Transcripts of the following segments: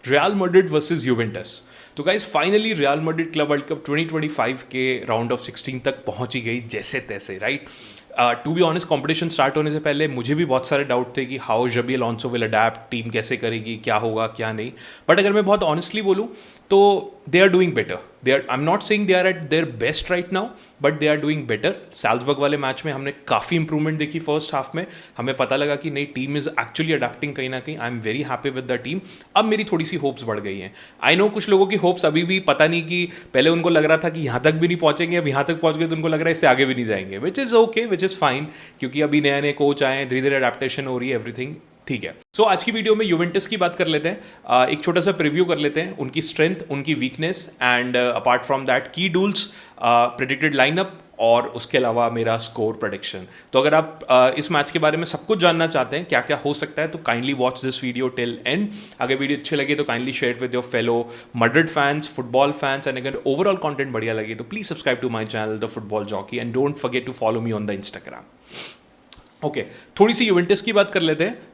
Real Madrid versus Juventus. तो guys finally Real Madrid Club World Cup 2025 के round of 16 तक पहुंची गई जैसे तैसे, right. To be honest, competition start होने से पहले मुझे भी बहुत सारे डाउट थे कि हाउ जबी अलॉन्सो विल अडैप्ट, टीम कैसे करेगी, क्या होगा क्या नहीं। बट अगर मैं बहुत ऑनेस्टली बोलूँ तो they are doing better. I am not saying they are at their best right now, but they are doing better. Salzburg वाले मैच में हमने काफ़ी इंप्रूवमेंट देखी फर्स्ट हाफ में। हमें पता लगा कि नई टीम इज एक्चुअली अडेप्टिंग कहीं ना कहीं। I am very happy with the team. अब मेरी थोड़ी सी होप्स बढ़ गई हैं। आई नो कुछ लोगों की होप्स अभी भी पता नहीं, कि पहले उनको लग रहा था कि यहाँ तक भी नहीं पहुंचेंगे, अब यहाँ तक पहुंच गए तो उनको लग रहा है इससे आगे भी नहीं जाएंगे, which is okay, which is fine, क्योंकि अभी नए नए कोच आए हैं, धीरे धीरे अडेप्टेशन हो रही है, एवरीथिंग ठीक है। सो आज की वीडियो में यूवेंटस की बात कर लेते हैं। एक छोटा सा प्रीव्यू कर लेते हैं, उनकी स्ट्रेंथ, उनकी weakness and apart from that की डूल्स, प्रेडिक्टेड लाइनअप और उसके अलावा मेरा स्कोर प्रेडिक्शन। तो अगर आप इस मैच के बारे में सब कुछ जानना चाहते हैं, क्या क्या हो सकता है, तो kindly watch this video till end. अगर वीडियो अच्छे लगे तो kindly share with your fellow Madrid fans, football fans, and अगर ओवरऑल कंटेंट बढ़िया लगे तो please subscribe to my channel the football jockey and don't forget to follow me on the Instagram. Okay, थोड़ी सी Juventus की बात कर लेते हैं।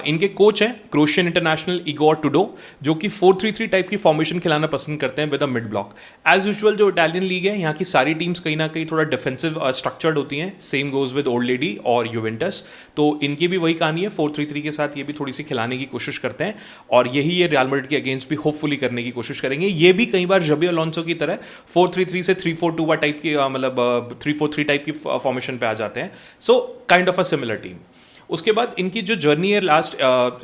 इनके कोच हैं क्रोशियन इंटरनेशनल इगोर टुडो, जो कि 4-3-3 टाइप की फॉर्मेशन खिलाना पसंद करते हैं with a mid block. As usual जो इटालियन लीग है, यहाँ की सारी टीम्स कहीं ना कहीं थोड़ा डिफेंसिव स्ट्रक्चर्ड होती हैं। Same goes with old lady और यूवेंटस। तो इनकी भी वही कहानी है, 4-3-3 के साथ ये भी थोड़ी सी खिलाने की कोशिश करते हैं, और यही ये रियल मैड्रिड के अगेंस्ट भी होपफुली करने की कोशिश करेंगे। ये भी कई बार जबी अलॉन्सो की तरह 4-3-3 से 3-4-2 टाइप की, मतलब 3-4-3 टाइप की फॉर्मेशन पे आ जाते हैं। So kind of a similar team. उसके बाद इनकी जो जर्नी है लास्ट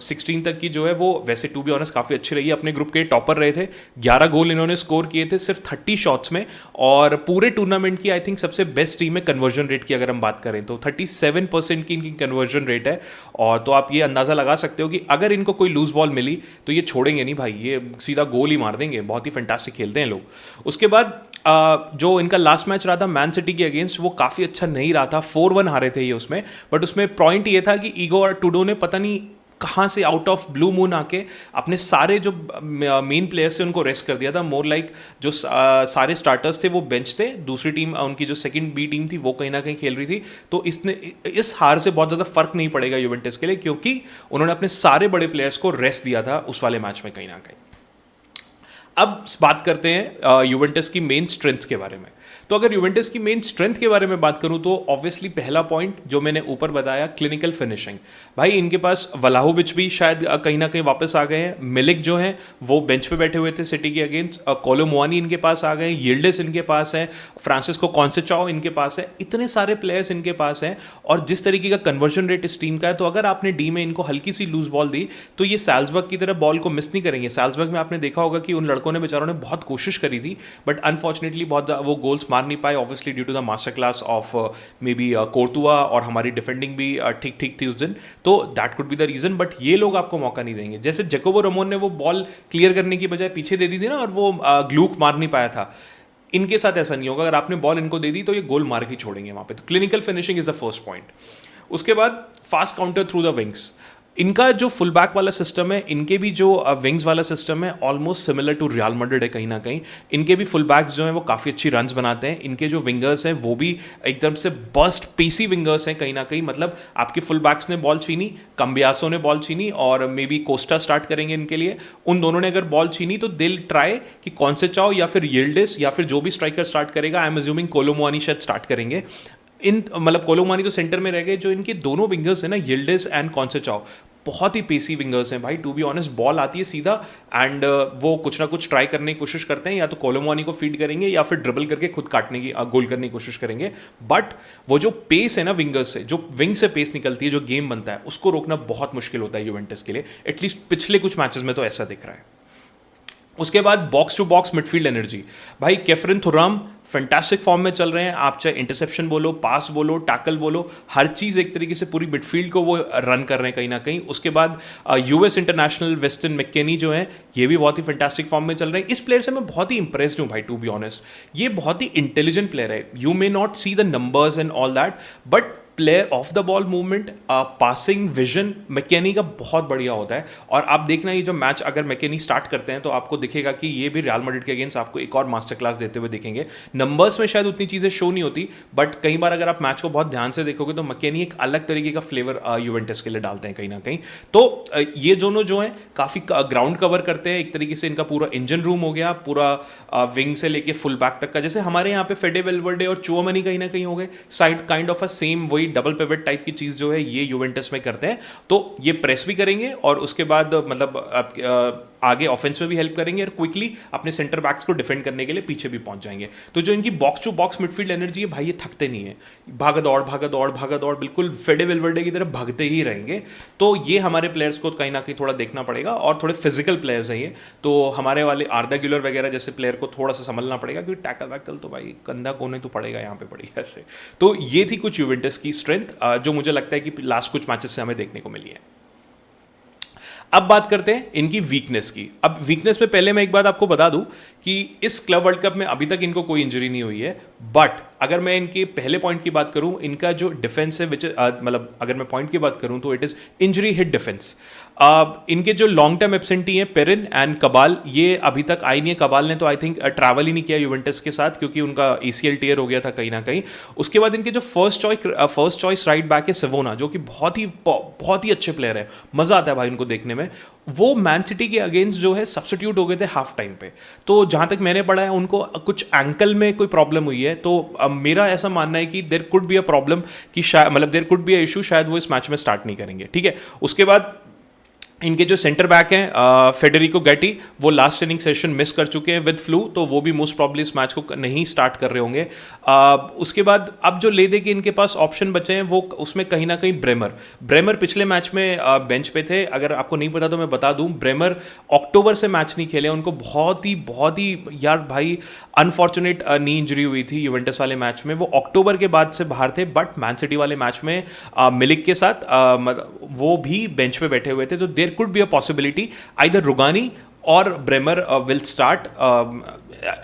16 तक की जो है, वो वैसे टू बी ऑनेस्ट काफ़ी अच्छी रही है। अपने ग्रुप के टॉपर रहे थे, 11 गोल इन्होंने स्कोर किए थे सिर्फ 30 शॉट्स में, और पूरे टूर्नामेंट की आई थिंक सबसे बेस्ट टीम है कन्वर्जन रेट की अगर हम बात करें तो 37% की इनकी कन्वर्जन रेट है। और तो आप ये अंदाज़ा लगा सकते हो कि अगर इनको कोई लूज बॉल मिली तो ये छोड़ेंगे नहीं भाई, ये सीधा गोल ही मार देंगे। बहुत ही फैंटास्टिक खेलते हैं लोग। उसके बाद जो इनका लास्ट मैच रहा था मैन सिटी के अगेंस्ट, वो काफ़ी अच्छा नहीं रहा था, 4-1 हारे थे ये उसमें। बट उसमें पॉइंट ये था कि इगोर टुडो ने पता नहीं कहाँ से आउट ऑफ ब्लू मून आके अपने सारे जो मेन प्लेयर्स थे उनको रेस्ट कर दिया था। मोर लाइक जो सारे स्टार्टर्स थे वो बेंच थे, दूसरी टीम उनकी जो सेकंड बी टीम थी वो कहीं ना कहीं खेल रही थी। तो इस हार से बहुत ज़्यादा फर्क नहीं पड़ेगा यूवेंटस के लिए, क्योंकि उन्होंने अपने सारे बड़े प्लेयर्स को रेस्ट दिया था उस वाले मैच में कहीं ना कहीं। अब बात करते हैं यूवेंटस की मेन स्ट्रेंथ्स के बारे में। तो अगर यूवेंटस की मेन स्ट्रेंथ के बारे में बात करूं तो ऑब्वियसली पहला पॉइंट जो मैंने ऊपर बताया, क्लिनिकल फिनिशिंग। भाई इनके पास व्लाहोविच भी शायद कहीं ना कहीं वापस आ गए हैं। मिलिक जो है वो बेंच पे बैठे हुए थे सिटी के अगेंस्ट। कोलो मुआनी इनके पास आ गए, यिल्डिस इनके पास है, फ्रांसिस्को कॉन्सेचाओ इनके पास है। इतने सारे प्लेयर्स इनके पास हैं, और जिस तरीके का कन्वर्जन रेट इस टीम का है, तो अगर आपने डी में इनको हल्की सी लूज बॉल दी तो ये सैल्जबर्ग की तरह बॉल को मिस नहीं करेंगे। सैल्जबर्ग में आपने देखा होगा कि उन लड़कों ने, बेचारों ने बहुत कोशिश करी थी, बट अनफॉर्चुनेटली बहुत वो गोल्स मार नहीं पाए, obviously due to the master class of maybe Courtois, और हमारी डिफेंडिंग भी ठीक ठीक थी उस दिन, तो that could be the reason. But ये लोग आपको मौका नहीं देंगे। जैसे जैकोबो रमोन ने वो बॉल क्लियर करने की बजाय पीछे दे दी थी ना, और वो ग्लूक मार नहीं पाया था, इनके साथ ऐसा नहीं होगा। अगर आपने बॉल इनको दे दी तो ये गोल मार के छोड़ेंगे वहां पे। तो clinical finishing is the first point. उसके बाद fast counter through the wings. इनका जो फुल बैक वाला सिस्टम है, इनके भी जो विंग्स वाला सिस्टम है, almost similar to Real Madrid है कहीं ना कहीं। इनके भी फुल बैक्स जो हैं वो काफ़ी अच्छी रन्स बनाते हैं। इनके जो विंगर्स हैं वो भी एकदम से बस्ट पेसी विंगर्स हैं कहीं ना कहीं। मतलब आपके फुल बैक्स ने बॉल छीनी, कम्बियासो ने बॉल छीनी, और मे बी कोस्टा स्टार्ट करेंगे इनके लिए। उन दोनों ने अगर बॉल छीनी तो दिल ट्राई कि कॉन्सेचाओ या फिर यिल्डिस या फिर जो भी स्ट्राइकर स्टार्ट करेगा, आई एम अज्यूमिंग कोलो मुआनी शायद स्टार्ट करेंगे। मतलब कोलो मुआनी तो सेंटर में रह गए। जो इनके दोनों विंगर्स हैं ना, यिल्डिस एंड कॉन्सेचाओ, बहुत ही पेसी विंगर्स हैं भाई। टू बी ऑनेस्ट, बॉल आती है सीधा एंड वो कुछ ना कुछ ट्राई करने की कोशिश करते हैं, या तो कोलो मुआनी को फीड करेंगे या फिर ड्रिबल करके खुद काटने की, गोल करने की कोशिश करेंगे। बट वो जो पेस है ना विंगर्स से, जो विंग से पेस निकलती है, जो गेम बनता है, उसको रोकना बहुत मुश्किल होता है यूवेंटस के लिए। एटलीस्ट पिछले कुछ मैचेस में तो ऐसा दिख रहा है। उसके बाद box to box midfield energy. भाई केफरिन थुराम फैंटास्टिक फॉर्म में चल रहे हैं। आप चाहे इंटरसेप्शन बोलो, पास बोलो, टैकल बोलो, हर चीज़ एक तरीके से पूरी मिडफील्ड को वो रन कर रहे हैं कहीं ना कहीं। उसके बाद यूएस इंटरनेशनल वेस्टर्न मैकेनी जो है, ये भी बहुत ही फैंटास्टिक फॉर्म में चल रहे हैं। इस प्लेयर से मैं बहुत ही इंप्रेस्ड हूँ भाई, टू बी ऑनेस्ट। ये बहुत ही इंटेलिजेंट प्लेयर है। You may not see the numbers and all that, but player of the ball movement, passing vision McKennie का बहुत बढ़िया होता है। और आप देखना ये जो मैच अगर मैकेनी स्टार्ट करते हैं तो आपको दिखेगा कि ये भी रियल मैड्रिड के अगेंस्ट आपको एक और मास्टर क्लास देते हुए दिखेंगे। नंबर्स में शायद उतनी चीज़ें शो नहीं होती, बट कई बार अगर आप मैच को बहुत ध्यान से देखोगे तो मैकेनी एक अलग तरीके का फ्लेवर यूवेंटस के लिए डालते हैं कहीं ना कहीं। तो ये दोनों जो हैं काफ़ी ग्राउंड कवर करते हैं, एक तरीके से इनका पूरा इंजन रूम हो गया, पूरा विंग से लेके फुल बैक तक का। जैसे हमारे यहाँ पे फेडे वेल्वर्डे और चुआमेनी कहीं ना कहीं हो गए side, kind of a same वही डबल पिवट टाइप की चीज़ जो है ये यूवेंटस में करते हैं। तो ये प्रेस भी करेंगे और उसके बाद मतलब आगे ऑफेंस में भी हेल्प करेंगे और क्विकली अपने सेंटर बैक्स को डिफेंड करने के लिए पीछे भी पहुंच जाएंगे। तो जो इनकी box to box midfield energy है भाई, ये थकते नहीं है, भागा दौड़ भागा दौड़ भागा दौड़, बिल्कुल फेडे वेल्वर्डे की तरह भागते ही रहेंगे। तो ये हमारे प्लेयर्स को कहीं ना कहीं थोड़ा देखना पड़ेगा और थोड़े फिजिकल प्लेयर्स हैं ये, तो हमारे वाले आर्दा गुलर वगैरह जैसे प्लेयर को थोड़ा सा संभलना पड़ेगा, क्योंकि टैकल वैकल तो भाई कंधा कोने तो पड़ेगा यहाँ पे बढ़िया से। तो ये थी कुछ यूवेंटस की स्ट्रेंथ जो मुझे लगता है कि लास्ट कुछ मैचेस से हमें देखने को मिली है। अब बात करते हैं इनकी वीकनेस की। अब वीकनेस में पहले मैं एक बात आपको बता दूं कि इस क्लब वर्ल्ड कप में अभी तक इनको कोई इंजरी नहीं हुई है, बट अगर मैं इनके पहले पॉइंट की बात करूं, इनका जो डिफेंस है, मतलब अगर मैं पॉइंट की बात करूं तो it is injury hit defence. इनके जो लॉन्ग टर्म एब्सेंटी हैं पेरिन एंड कबाल, ये अभी तक आई नहीं है। कबाल ने तो आई थिंक ट्रैवल ही नहीं किया यूवेंटस के साथ क्योंकि उनका एसीएल टीयर हो गया था कहीं ना कहीं। उसके बाद इनके जो फर्स्ट चॉइस राइट बैक है सेवोना, जो कि बहुत ही अच्छे प्लेयर है, मजा आता है भाई उनको देखने में। वो मैन सिटी के अगेंस्ट जो है सब्स्टिट्यूट हो गए थे हाफ टाइम पे। तो जहां तक मैंने पढ़ा है उनको कुछ एंकल में कोई प्रॉब्लम हुई है। तो मेरा ऐसा मानना है कि there could be a problem कि शायद मतलब there could be a issue, शायद वो इस मैच में स्टार्ट नहीं करेंगे। ठीक है, उसके बाद इनके जो सेंटर बैक हैं फेडेरिको गैटी, वो लास्ट इनिंग सेशन मिस कर चुके हैं विद फ्लू, तो वो भी मोस्ट प्रॉब्ली इस मैच को नहीं स्टार्ट कर रहे होंगे। उसके बाद अब जो ले दे के इनके पास ऑप्शन बचे हैं वो उसमें कहीं ना कहीं ब्रेमर पिछले मैच में बेंच पे थे। अगर आपको नहीं पता तो मैं बता दूं, ब्रेमर अक्टूबर से मैच नहीं खेले, उनको बहुत ही यार भाई अनफॉर्चुनेट नी इंजरी हुई थी यूवेंटस वाले मैच में। वो अक्टूबर के बाद से बाहर थे, बट मैन सिटी वाले मैच में मिलिक के साथ वो भी बेंच पे बैठे हुए थे। तो there could be a possibility either Rugani और ब्रेमर विल स्टार्ट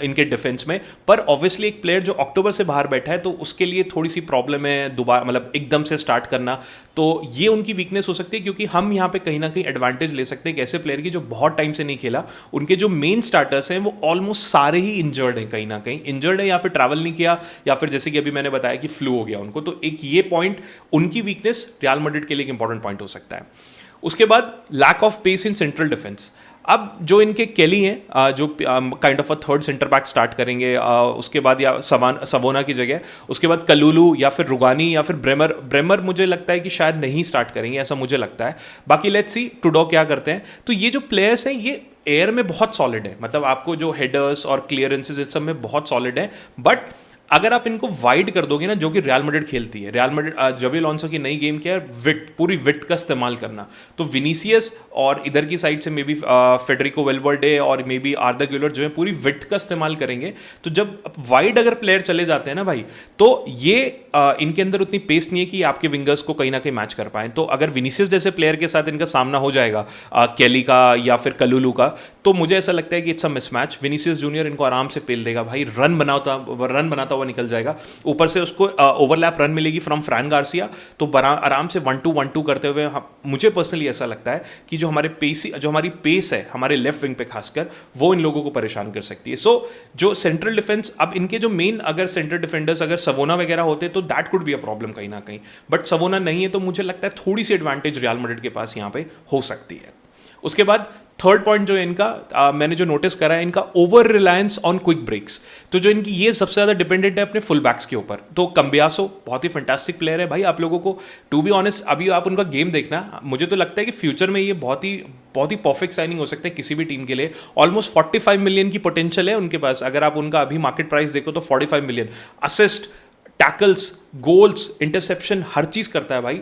इनके डिफेंस में। पर ऑब्वियसली एक प्लेयर जो अक्टूबर से बाहर बैठा है तो उसके लिए थोड़ी सी प्रॉब्लम है दोबारा, मतलब एकदम से स्टार्ट करना। तो ये उनकी वीकनेस हो सकती है, क्योंकि हम यहाँ पे कहीं ना कहीं एडवांटेज ले सकते हैं एक ऐसे प्लेयर की जो बहुत टाइम से नहीं खेला। उनके जो मेन स्टार्टर्स हैं वो ऑलमोस्ट सारे ही इंजर्ड हैं, कहीं ना कहीं इंजर्ड है, या फिर ट्रैवल नहीं किया, या फिर जैसे कि अभी मैंने बताया कि फ्लू हो गया उनको। तो एक ये पॉइंट उनकी वीकनेस रियल मैड्रिड के लिए एक इंपॉर्टेंट पॉइंट हो सकता है। उसके बाद lack of pace in central defence. अब जो इनके केली हैं जो kind of a third centre back start करेंगे, उसके बाद या सवोना की जगह, उसके बाद कलूलू या फिर रुगानी या फिर ब्रेमर मुझे लगता है कि शायद नहीं स्टार्ट करेंगे, ऐसा मुझे लगता है। बाकी लेट्स सी टुडो क्या करते हैं। तो ये जो प्लेयर्स हैं ये एयर में बहुत सॉलिड है, मतलब आपको जो हेडर्स और क्लियरेंसेज इस सब में बहुत सॉलिड है। बट अगर आप इनको वाइड कर दोगे ना, जो कि रियल मैड्रिड खेलती है, रियल मैड्रिड जबी अलॉन्सो की नई गेम क्या है, विड्थ, पूरी विड्थ का इस्तेमाल करना। तो विनीसियस और इधर की साइड से मे बी फेडरिको वेल्वर्डे और मे बी आर्दा गुलर जो है पूरी विड्थ का इस्तेमाल करेंगे। तो जब वाइड अगर प्लेयर चले जाते हैं ना भाई, तो ये इनके अंदर उतनी पेस नहीं है कि आपके विंगर्स को कहीं ना कहीं मैच कर पाए। तो अगर विनीसियस जैसे प्लेयर के साथ इनका सामना हो जाएगा केली का या फिर कलुलू का, तो मुझे ऐसा लगता है कि it's a mismatch. Vinicius junior इनको आराम से पेल देगा भाई, रन बनाता हुआ निकल जाएगा। ऊपर से उसको ओवरलैप रन मिलेगी फ्रॉम फ्रैन गार्सिया, तो आराम से 1-2 करते हुए मुझे पर्सनली ऐसा लगता है कि जो हमारी पेस है हमारे लेफ्ट विंग पे खासकर, वो इन लोगों को परेशान कर सकती है। सो जो सेंट्रल डिफेंस, अब इनके जो मेन अगर सेंट्रल डिफेंडर्स अगर सवोना वगैरह होते तो that could be a problem कहीं ना कहीं, बट सवोना नहीं है, तो मुझे लगता है थोड़ी सी एडवांटेज रियल मैड्रिड के पास यहाँ पे हो सकती है। उसके बाद थर्ड पॉइंट जो है इनका, मैंने जो नोटिस करा है, इनका over reliance on quick breaks. तो जो इनकी ये सबसे ज़्यादा डिपेंडेंट है अपने फुल बैक्स के ऊपर। तो कम्बियासो बहुत ही फैंटास्टिक प्लेयर है भाई, आप लोगों को टू बी ऑनेस्ट अभी आप उनका गेम देखना, मुझे तो लगता है कि फ्यूचर में ये बहुत ही परफेक्ट साइनिंग हो सकता है किसी भी टीम के लिए। ऑलमोस्ट 45 मिलियन की पोटेंशियल है उनके पास, अगर आप उनका अभी मार्केट प्राइस देखो तो 45 million. Assist, tackles, goals, interception, हर चीज करता है भाई।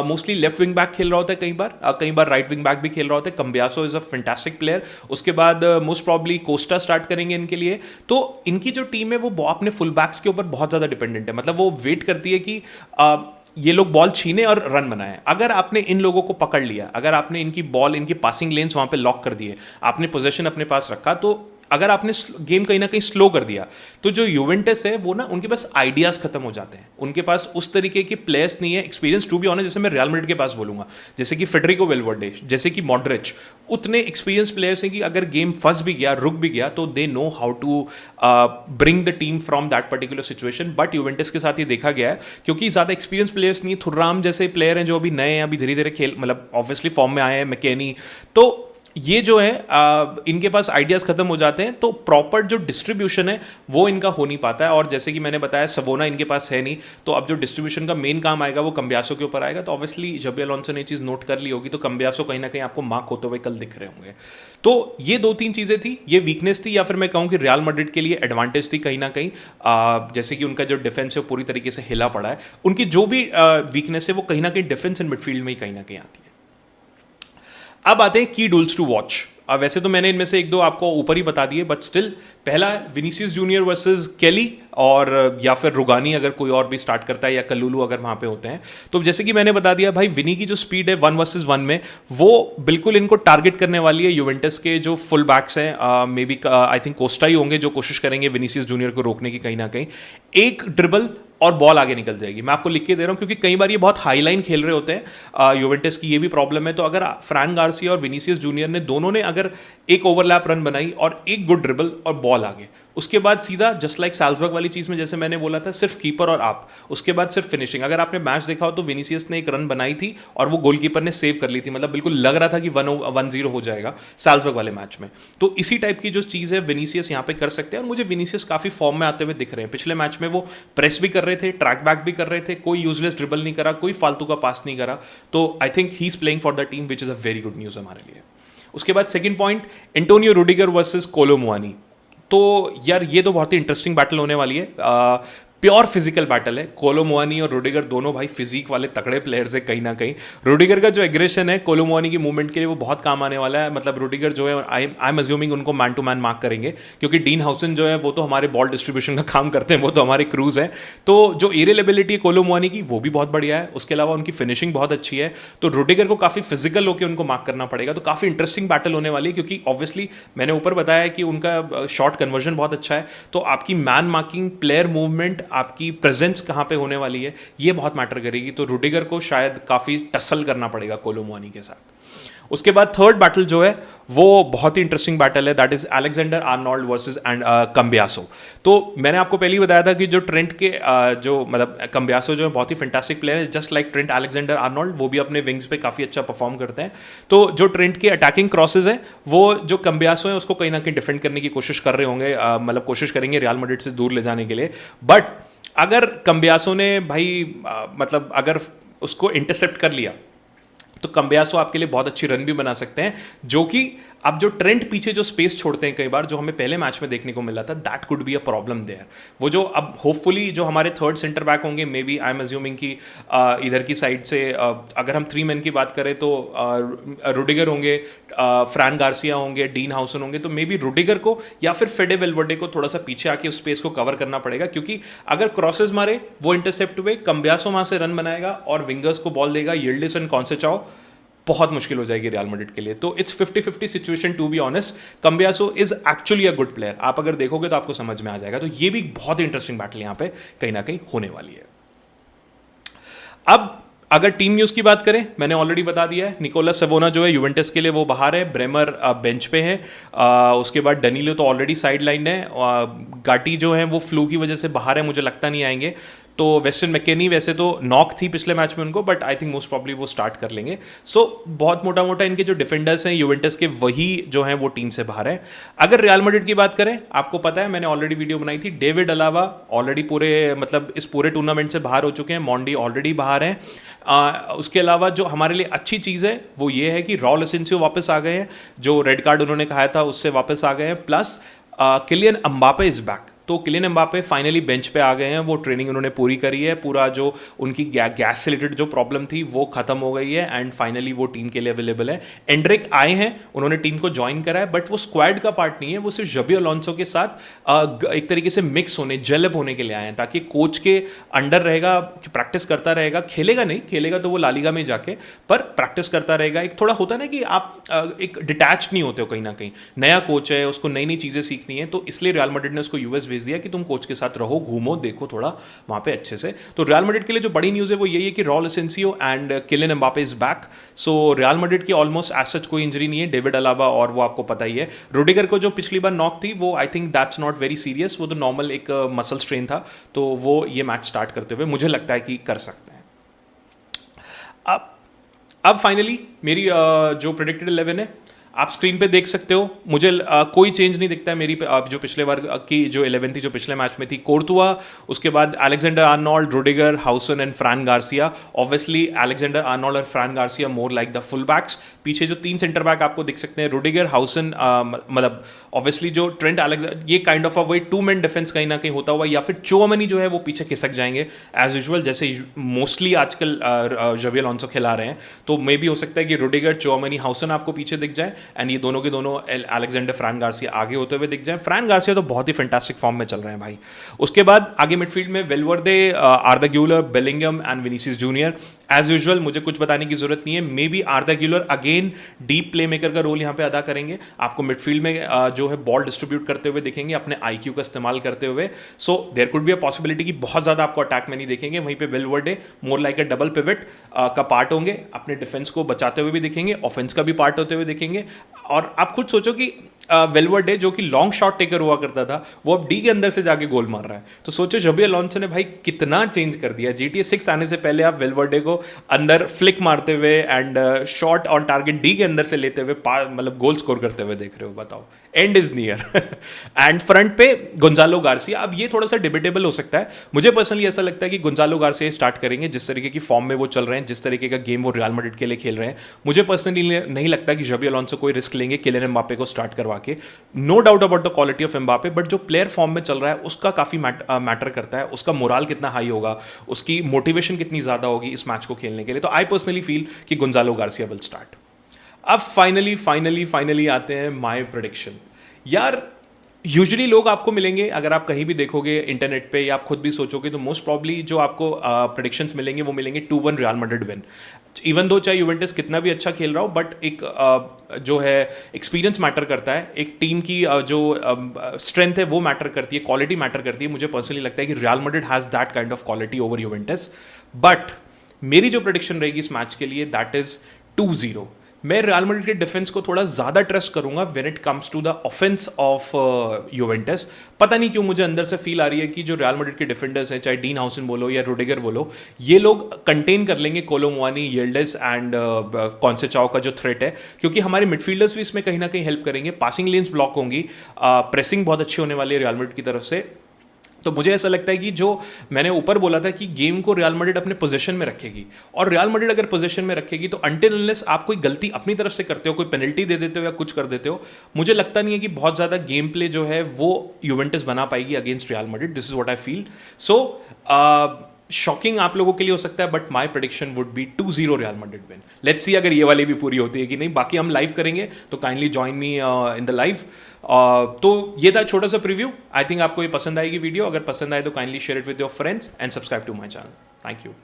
मोस्टली लेफ्ट विंग बैक खेल रहा होता है, कई बार राइट विंग बैक भी खेल रहा होता है। कम्बियासो इज अ फैंटास्टिक प्लेयर। उसके बाद मोस्ट प्रॉब्ली कोस्टा स्टार्ट करेंगे इनके लिए। तो इनकी जो टीम है वो अपने फुल बैक्स के ऊपर बहुत ज्यादा डिपेंडेंट है, मतलब वो वेट करती है कि ये लोग बॉल छीने और रन बनाए। अगर आपने इन लोगों को पकड़ लिया, अगर आपने इनकी बॉल, इनकी पासिंग लेन्स वहां पे लॉक कर दिए, आपने पोजीशन अपने पास रखा, तो अगर आपने गेम कहीं ना कहीं स्लो कर दिया तो जो यूवेंटस है वो ना उनके पास आइडियाज खत्म हो जाते हैं, उनके पास उस तरीके के प्लेयर्स नहीं है, एक्सपीरियंस टू बी ऑनेस्ट, जैसे मैं रियल मैड्रिड के पास बोलूंगा, जैसे कि फेडरिको वेलवर्डे, जैसे कि मॉड्रिच, उतने एक्सपीरियंस प्लेयर्स हैं कि अगर गेम फंस भी गया, रुक भी गया, तो they know how to bring the team from that particular situation. But Juventus के साथ ये देखा गया है क्योंकि ज़्यादा एक्सपीरियंस प्लेयर्स नहीं, थुर्राम जैसे प्लेयर हैं जो अभी नए हैं, अभी धीरे धीरे खेल मतलब ऑब्वियसली फॉर्म में आए हैं, मैकेनी, तो ये जो है इनके पास आइडियाज़ खत्म हो जाते हैं, तो प्रॉपर जो डिस्ट्रीब्यूशन है वो इनका हो नहीं पाता है। और जैसे कि मैंने बताया सवोना इनके पास है नहीं, तो अब जो डिस्ट्रीब्यूशन का मेन काम आएगा वो कम्बियासो के ऊपर आएगा। तो ऑब्वियसली जब अलॉन्सो ने ये चीज़ नोट कर ली होगी तो कम्बियासो कहीं ना कहीं आपको मार्क होते हुए कल दिख रहे होंगे। तो ये 2-3 चीज़ें थी, ये वीकनेस थी या फिर मैं कहूँ कि रियल मैड्रिड के लिए एडवांटेज थी कहीं ना कहीं, जैसे कि उनका जो डिफेंस है पूरी तरीके से हिला पड़ा है, उनकी जो भी वीकनेस है वो कहीं ना कहीं डिफेंस एंड मिडफील्ड में ही कहीं ना कहीं आती है। अब आते हैं की डूल्स टू वॉच। वैसे तो मैंने इनमें से एक दो आपको ऊपर ही बता दिए, बट स्टिल पहला विनीसियस जूनियर वर्सेस केली, और या फिर रुगानी अगर कोई और भी स्टार्ट करता है, या कल्लूलू अगर वहाँ पे होते हैं। तो जैसे कि मैंने बता दिया भाई, विनी की जो स्पीड है 1 वर्सेस 1 में, वो बिल्कुल इनको टारगेट करने वाली है यूवेंटस के जो फुल बैक्स हैं, maybe I think Costa ही होंगे जो कोशिश करेंगे विनीसियस जूनियर को रोकने की। कहीं ना कहीं एक ड्रिबल और बॉल आगे निकल जाएगी। मैं आपको लिख के दे रहा हूँ क्योंकि कई बार ये बहुत हाई लाइन खेल रहे होते हैं, यूवेंटस की ये भी प्रॉब्लम है। तो अगर फ्रैन गार्सिया और विनीसियस जूनियर ने दोनों ने अगर एक ओवरलैप रन बनाई और एक गुड ड्रिबल और बॉल आगे, उसके बाद सीधा जस्ट लाइक साल्जबर्ग वाली चीज़ में जैसे मैंने बोला था, सिर्फ कीपर और आप, उसके बाद सिर्फ फिनिशिंग। अगर आपने मैच देखा हो तो विनीसियस ने एक रन बनाई थी और वो गोलकीपर ने सेव कर ली थी, मतलब बिल्कुल लग रहा था कि 1-0 हो जाएगा साल्जबर्ग वाले मैच में। तो इसी टाइप की जो चीज़ है विनीसियस यहाँ पे कर सकते हैं, और मुझे विनीसियस काफ़ी फॉर्म में आते हुए दिख रहे हैं। पिछले मैच में वो प्रेस भी कर रहे थे, ट्रैक बैक भी कर रहे थे, कोई यूजलेस ड्रिबल नहीं करा, कोई फालतू का पास नहीं करा। तो I think he is playing for the team, which is a very good news हमारे लिए। उसके बाद second point, Antonio Rudiger versus कोलो मुआनी। तो यार ये तो बहुत ही इंटरेस्टिंग बैटल होने वाली है, प्योर फिजिकल बैटल है। कोलो मुआनी और रुडिगर दोनों भाई फिजिक वाले तगड़े प्लेयर्स है कहीं ना कहीं। रुडिगर का जो एग्रेशन है कोलो मुआनी की मूवमेंट के लिए वो बहुत काम आने वाला है। मतलब रुडिगर जो है आई एम अज्यूमिंग उनको मैन टू मैन मार्क करेंगे, क्योंकि डीन हाउसन जो है वो तो हमारे बॉल डिस्ट्रीब्यूशन का काम करते हैं, वो तो हमारे क्रूज है। तो जो एरियल एबिलिटी है कोलो मुआनी की वो भी बहुत बढ़िया है, उसके अलावा उनकी फिनिशिंग बहुत अच्छी है। तो रुडिगर को काफ़ी फिजिकल होकर उनको मार्क करना पड़ेगा। तो काफ़ी इंटरेस्टिंग बैटल होने वाली है, क्योंकि ऑब्वियसली मैंने ऊपर बताया कि उनका शॉट कन्वर्जन बहुत अच्छा है। तो आपकी मैन मार्किंग, प्लेयर मूवमेंट, आपकी प्रेजेंस कहां पे होने वाली है, ये बहुत मैटर करेगी। तो रुडिगर को शायद काफ़ी टसल करना पड़ेगा कोलो मुआनी के साथ। उसके बाद थर्ड बैटल जो है वो बहुत ही इंटरेस्टिंग बैटल है, that is Alexander Arnold versus and Cambiaso. तो मैंने आपको पहले ही बताया था कि जो ट्रेंट के जो मतलब कम्बियासो जो है बहुत ही फैंटास्टिक प्लेयर है, just like Trent Alexander Arnold, वो भी अपने विंग्स पे काफ़ी अच्छा परफॉर्म करते हैं। तो जो ट्रेंट के अटैकिंग क्रॉसेज है वो जो कम्बियासो है उसको कहीं ना कहीं डिफेंड करने की कोशिश कर रहे होंगे, मतलब कोशिश करेंगे रियल मैड्रिड से दूर ले जाने के लिए। बट अगर कम्बियासो ने भाई मतलब अगर उसको इंटरसेप्ट कर लिया तो कम्बियासो आपके लिए बहुत अच्छी रन भी बना सकते हैं, जो कि अब जो ट्रेंट पीछे जो स्पेस छोड़ते हैं कई बार, जो हमें पहले मैच में देखने को मिला था, that could be a problem there. वो जो अब होपफुली जो हमारे थर्ड सेंटर बैक होंगे, maybe I am assuming कि इधर की साइड से अगर हम 3 मैन की बात करें तो रुडिगर होंगे, फ्रैन गार्सिया होंगे, डीन हाउसन होंगे। तो मे बी रुडिगर को या फिर फेडे वेलवर्डे को थोड़ा सा पीछे आके उस स्पेस को कवर करना पड़ेगा, क्योंकि अगर क्रॉसेज मारे वो इंटरसेप्ट हुए, कम्बियासो वहाँ से रन बनाएगा और विंगर्स को बॉल देगा, यिल्डिस एंड कॉन्सेचाओ, बहुत मुश्किल हो जाएगी रियल मैड्रिड के लिए। तो it's 50-50 situation to be honest. Cambiaso is actually a good player, आप अगर देखोगे तो आपको समझ में आ जाएगा। तो ये भी बहुत इंटरेस्टिंग बैटल यहाँ पे कहीं ना कहीं होने वाली है। अब अगर टीम न्यूज़ की बात करें, मैंने ऑलरेडी बता दिया है, निकोलस सेवोना जो है यूवेंटस के लिए वो बाहर है, ब्रेमर बेंच पे है। उसके बाद डनीलो तो ऑलरेडी साइड लाइन है, गाटी जो है वो फ्लू की वजह से बाहर है, मुझे लगता नहीं आएंगे। तो वेस्टर्न मैकेनी वैसे तो नॉक थी पिछले मैच में उनको, but I think most probably वो स्टार्ट कर लेंगे। सो बहुत मोटा मोटा इनके जो डिफेंडर्स हैं यूवेंटस के, वही जो हैं वो टीम से बाहर है। अगर रियल मैड्रिड की बात करें, आपको पता है मैंने ऑलरेडी वीडियो बनाई थी, डेविड अलावा ऑलरेडी पूरे मतलब इस पूरे टूर्नामेंट से बाहर हो चुके हैं, मॉन्डी ऑलरेडी बाहर हैं। उसके अलावा जो हमारे लिए अच्छी चीज़ है वो ये है कि रॉल एसेंसियो वापस आ गए हैं, जो रेड कार्ड उन्होंने खाया था उससे वापस आ गए हैं, plus Kylian Mbappe is back. तो किलियन एम्बापे फाइनली बेंच पे आ गए हैं, वो ट्रेनिंग उन्होंने पूरी करी है, पूरा जो उनकी गैस से रिलेटेड जो प्रॉब्लम थी वो खत्म हो गई है एंड फाइनली वो टीम के लिए अवेलेबल है। एंड्रिक आए हैं, उन्होंने टीम को ज्वाइन करा है, बट वो स्क्वाड का पार्ट नहीं है, वो सिर्फ जबी अलोंसो के साथ एक तरीके से मिक्स होने, जेलअप होने के लिए आए हैं, ताकि कोच के अंडर रहेगा, प्रैक्टिस करता रहेगा, खेलेगा नहीं, खेलेगा तो वो लालिगा में जाके, पर प्रैक्टिस करता रहेगा। एक थोड़ा होता है ना कि आप एक डिटैच नहीं होते हो कहीं ना कहीं, नया कोच है, उसको नई नई चीज़ें सीखनी है, तो इसलिए रियल मैड्रिड ने उसको यूएस भेज दिया कि तुम कोच के साथ रहो, घूमो, देखो थोड़ा वहाँ पे अच्छे से। तो रियल मैड्रिड के लिए जो बड़ी न्यूज़ है वो यही है कि Raul Asencio and Kylian Mbappe is back. So Real Madrid की ऑलमोस्ट एज सच कोई इंजरी नहीं है, डेविड अलाबा और वो आपको पता ही है। रुडिगर को जो पिछली बार नॉक थी वो I think that's not very serious, वो तो नॉर्मल एक मसल स्ट्रेन था, तो वो ये मैच स्टार्ट करते हुए मुझे लगता है कि कर सकते हैं। अब फाइनली मेरी जो प्रेडिक्टेड 11 है आप स्क्रीन पे देख सकते हो। मुझे कोई चेंज नहीं दिखता है मेरी जो पिछले बार की जो 11 थी, जो पिछले मैच में थी। कोर्तुआ, उसके बाद Alexander Arnold, Rudiger, Huijsen and Fran Garcia. Obviously Alexander Arnold और Fran Garcia more like the full backs. पीछे जो 3 सेंटर बैक आपको दिख सकते हैं, रुडिगर, हाउसन, मतलब ऑब्वियसली जो ट्रेंट अलेक्जेंडर, ये काइंड ऑफ वही 2 मैन डिफेंस कहीं ना कहीं होता हुआ, या फिर चोअमनी जो है वो पीछे खिसक जाएंगे एज यूजुअल, जैसे मोस्टली आजकल जबी अलोंसो खिला रहे हैं। तो मे भी हो सकता है कि रुडिगर, चोअमनी, हाउसन आपको पीछे दिख जाए एंड ये दोनों के दोनों अलेक्जेंडर, फ्रान गार्सिया आगे होते हुए दिख जाए। फ्रान गार्सिया तो बहुत ही फैंटास्टिक फॉर्म में चल रहे हैं भाई। उसके बाद आगे मिडफील्ड में Valverde, Arda Guler, Bellingham and Vinicius Junior. As usual मुझे कुछ बताने की जरूरत नहीं है, maybe Arda Guler again deep play maker का रोल यहाँ पे अदा करेंगे, आपको मिडफील्ड में जो है बॉल डिस्ट्रीब्यूट करते हुए दिखेंगे, अपने आईक्यू का इस्तेमाल करते हुए। So there could be a possibility कि बहुत ज्यादा आपको अटैक में नहीं देखेंगे, वहीं पे वेलवर्डे मोर लाइक अ डबल पिवट का पार्ट होंगे, अपने डिफेंस को बचाते हुए भी दिखेंगे, ऑफेंस का भी पार्ट होते हुए दिखेंगे। और आप खुद सोचो कि वेलवर्डे जो कि लॉन्ग शॉट टेकर हुआ करता था, वो अब डी के अंदर से जाके गोल मार रहा है। तो सोचो जबी अलोंसो ने भाई कितना चेंज कर दिया। GTA 6 आने से पहले आप वेलवर्डे को अंदर फ्लिक मारते हुए and shot on target D के अंदर से लेते हुए मतलब गोल स्कोर करते हुए देख रहे हो, बताओ, and is near. And front पे गोंजालो गार्सिया, अब ये थोड़ा सा डिबेटेबल हो सकता है। मुझे पर्सनली ऐसा लगता है कि गोंजालो गार्सिया स्टार्ट करेंगे, जिस तरीके की फॉर्म में वो चल रहे हैं, जिस तरीके का गेम वो रियल मैड्रिड के लिए खेल रहे हैं। मुझे पर्सनली नहीं लगता कि जबी अलोंसो कोई रिस्क लेंगे किलियन एम्बापे को स्टार्ट करवा के। No doubt about the quality of Mbappe, but जो प्लेयर फॉर्म में चल रहा है उसका काफी मैटर करता है, उसका मोराल कितना हाई होगा, उसकी मोटिवेशन कितनी ज्यादा होगी इस मैच को खेलने के लिए। तो आई पर्सनली फील कि गोंजालो गार्सिया विल स्टार्ट। अब फाइनली आते हैं माय प्रेडिक्शन। यार यूजुअली लोग आपको मिलेंगे, अगर आप कहीं भी देखोगे इंटरनेट पे या आप खुद भी सोचोगे, तो मोस्ट प्रॉब्ली जो आपको प्रेडिक्शंस मिलेंगे वो मिलेंगे 2-1 real Madrid win. Even though चाहे यूवेंटस कितना भी अच्छा खेल रहा हो, बट एक जो है एक्सपीरियंस मैटर करता है, एक टीम की जो स्ट्रेंथ है वो मैटर करती है, क्वालिटी मैटर करती है। मुझे पर्सनली लगता है कि real Madrid has that kind of quality over Juventus. But मेरी जो प्रेडिक्शन रहेगी इस मैच के लिए, दैट इज 2-0। मैं रियल मैड्रिड के डिफेंस को थोड़ा ज़्यादा ट्रस्ट करूंगा when it comes to the offence of Juventus. पता नहीं क्यों मुझे अंदर से फील आ रही है कि जो रियल मैड्रिड के डिफेंडर्स हैं, चाहे डीन हाउसन बोलो या रुडिगर बोलो, ये लोग कंटेन कर लेंगे कोलो मुआनी, येल्डेस एंड कॉन्सेचाओ का जो थ्रेट है, क्योंकि हमारे मिडफील्डर्स भी इसमें कहीं ना कहीं हेल्प करेंगे। पासिंग लेन्स ब्लॉक होंगी, प्रेसिंग बहुत अच्छी होने वाली है रियल मैड्रिड की तरफ से। तो मुझे ऐसा लगता है कि जो मैंने ऊपर बोला था कि गेम को रियल मैड्रिड अपने पोजीशन में रखेगी, और रियल मैड्रिड अगर पोजीशन में रखेगी तो अनटिल अनलेस आप कोई गलती अपनी तरफ से करते हो, कोई पेनल्टी दे देते हो या कुछ कर देते हो, मुझे लगता नहीं है कि बहुत ज़्यादा गेम प्ले जो है वो यूवेंटस बना पाएगी against real Madrid. This is what I feel. So shocking आप लोगों के लिए हो सकता है, but my prediction would be 2-0 real Madrid win. Let's see अगर ये वाली भी पूरी होती है कि नहीं। बाकी हम लाइव करेंगे, तो kindly join me in the live. तो ये था छोटा सा प्रीव्यू। आई थिंक आपको ये पसंद आएगी वीडियो। अगर पसंद आए तो kindly share it with your friends and subscribe to my channel. Thank you.